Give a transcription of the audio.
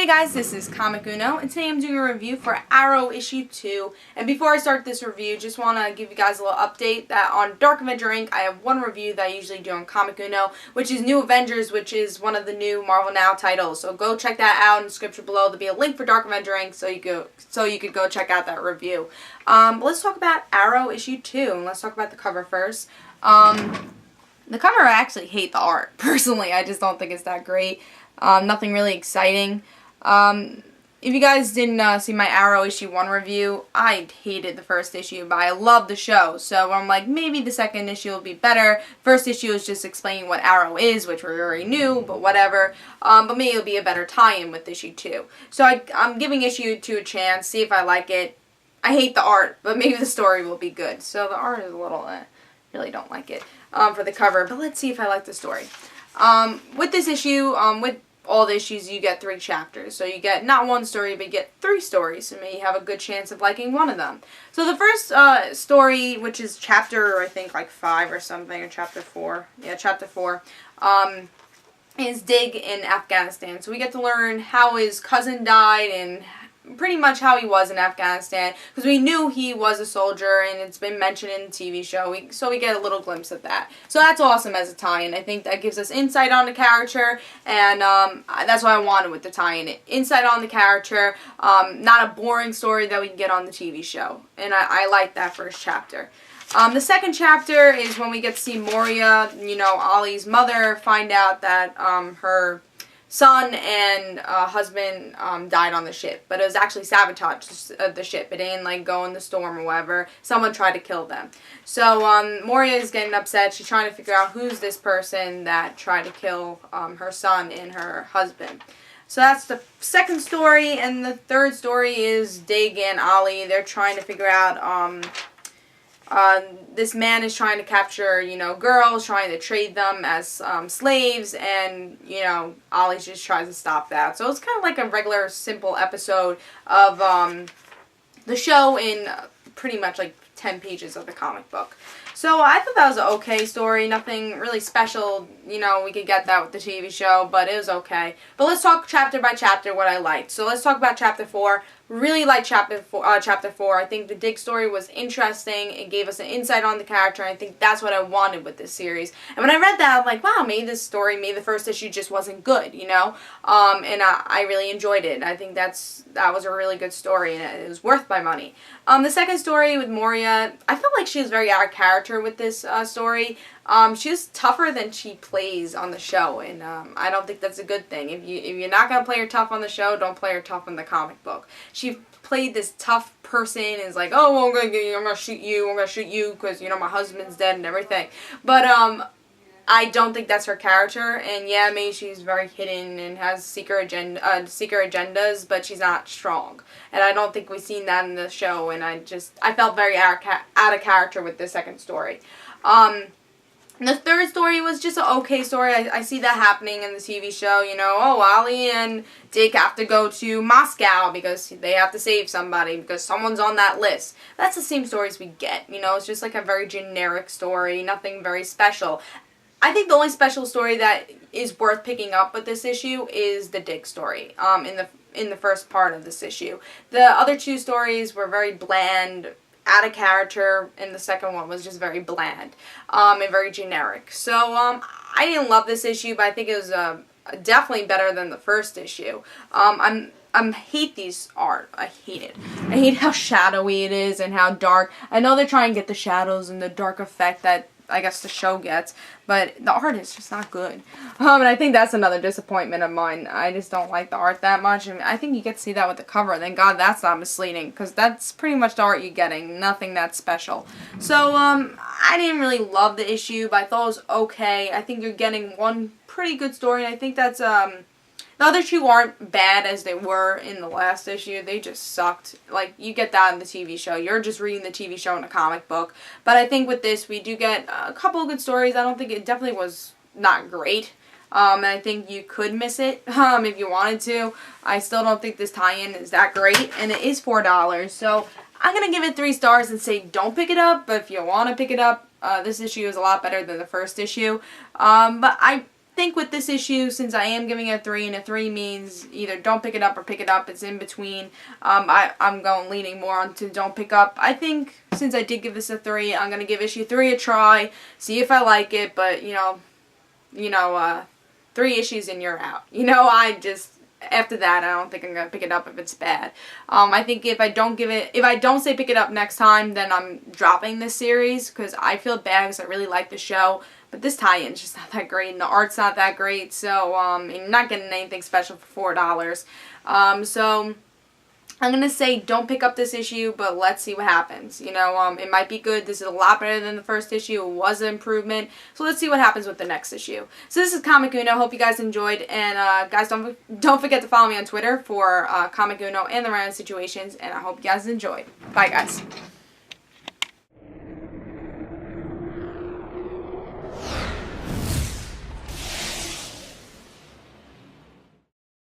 Hey guys, this is Comic Uno, and today I'm doing a review for Arrow issue 2. And before I start this review, just want to give you guys a little update that on Dark Avenger Inc. I have one review that I usually do on Comic Uno, which is New Avengers, which is one of the new Marvel Now titles. So go check that out in the description below. There'll be a link for Dark Avenger Inc. so you could go check out that review. Let's talk about Arrow issue 2, and let's talk about the cover first. The cover, I actually hate the art. Personally, I just don't think it's that great. Nothing really exciting. If you guys didn't see my Arrow issue 1 review, I hated the first issue, but I loved the show. So I'm like, maybe the second issue will be better. First issue is just explaining what Arrow is, which we already knew, but whatever. But maybe it'll be a better tie-in with issue 2. So I'm giving issue 2 a chance, see if I like it. I hate the art, but maybe the story will be good. So the art is a little, really don't like it for the cover, but let's see if I like the story. With this issue, with all the issues, you get 3 chapters. So you get not one story, but you get 3 stories. So maybe you have a good chance of liking one of them. So the first story, which is chapter, I think, like 5 or something, or chapter 4. Yeah, chapter 4. Is Dig in Afghanistan. So we get to learn how his cousin died and pretty much how he was in Afghanistan, because we knew he was a soldier and it's been mentioned in the TV show, so we get a little glimpse of that. So that's awesome as a tie-in. I think that gives us insight on the character, and that's what I wanted with the tie-in. Insight on the character, not a boring story that we can get on the TV show, and I like that first chapter. The second chapter is when we get to see Moria, Ollie's mother, find out that her son and husband died on the ship, but it was actually sabotage the ship. It didn't like go in the storm or whatever. Someone tried to kill them. So Moria is getting upset. She's trying to figure out who's this person that tried to kill her son and her husband. So that's the second story, and the third story is Dig and Ollie. They're trying to figure out this man is trying to capture, girls, trying to trade them as slaves, and, Ollie just tries to stop that. So it's kind of like a regular, simple episode of the show in pretty much like 10 pages of the comic book. So I thought that was an okay story, nothing really special, we could get that with the TV show, but it was okay. But let's talk chapter by chapter what I liked. So let's talk about chapter 4. Really liked chapter 4. I think the Dig story was interesting. It gave us an insight on the character, and I think that's what I wanted with this series. And when I read that, I'm like, wow, maybe this story, maybe the first issue just wasn't good, And I really enjoyed it. I think that was a really good story, and it was worth my money. The second story with Moria, I felt like she was very out of character with this story. She was tougher than she plays on the show, and I don't think that's a good thing. If you're not gonna play her tough on the show, don't play her tough in the comic book. She played this tough person and is like, oh, well, I'm gonna shoot you because my husband's dead and everything. But I don't think that's her character, and yeah, maybe she's very hidden and has secret agendas, but she's not strong. And I don't think we've seen that in the show, and I felt very out of character with the second story. The third story was just an okay story. I see that happening in the TV show, oh, Ollie and Dick have to go to Moscow because they have to save somebody because someone's on that list. That's the same stories we get, it's just like a very generic story, nothing very special. I think the only special story that is worth picking up with this issue is the Dig story, in the first part of this issue. The other 2 stories were very bland, out of character, and the second one was just very bland and very generic. So I didn't love this issue, but I think it was definitely better than the first issue. I hate these art. I hate it. I hate how shadowy it is and how dark. I know they're trying to get the shadows and the dark effect that I guess the show gets, but the art is just not good. And I think that's another disappointment of mine. I just don't like the art that much, and I think you get to see that with the cover. Thank God that's not misleading, because that's pretty much the art you're getting, nothing that special. So, I didn't really love the issue, but I thought it was okay. I think you're getting one pretty good story, and I think that's, the other 2 aren't bad as they were in the last issue. They just sucked. Like, you get that in the TV show. You're just reading the TV show in a comic book. But I think with this, we do get a couple of good stories. I don't think it definitely was not great. And I think you could miss it if you wanted to. I still don't think this tie-in is that great. And it is $4. So I'm going to give it 3 stars and say don't pick it up. But if you want to pick it up, this issue is a lot better than the first issue. But think with this issue, since I am giving it a 3, and a 3 means either don't pick it up or pick it up, it's in between, I'm leaning more onto don't pick up. I think since I did give this a 3, I'm going to give issue 3 a try, see if I like it, but, 3 issues and you're out. After that, I don't think I'm going to pick it up if it's bad. I think if I don't say pick it up next time, then I'm dropping this series, because I feel bad because I really like the show. But this tie-in's just not that great, and the art's not that great, so you're not getting anything special for $4. So I'm going to say don't pick up this issue, but let's see what happens. It might be good. This is a lot better than the first issue. It was an improvement. So let's see what happens with the next issue. So this is Comic Uno. Hope you guys enjoyed. And guys, don't forget to follow me on Twitter for Comic Uno and the random situations. And I hope you guys enjoyed. Bye, guys.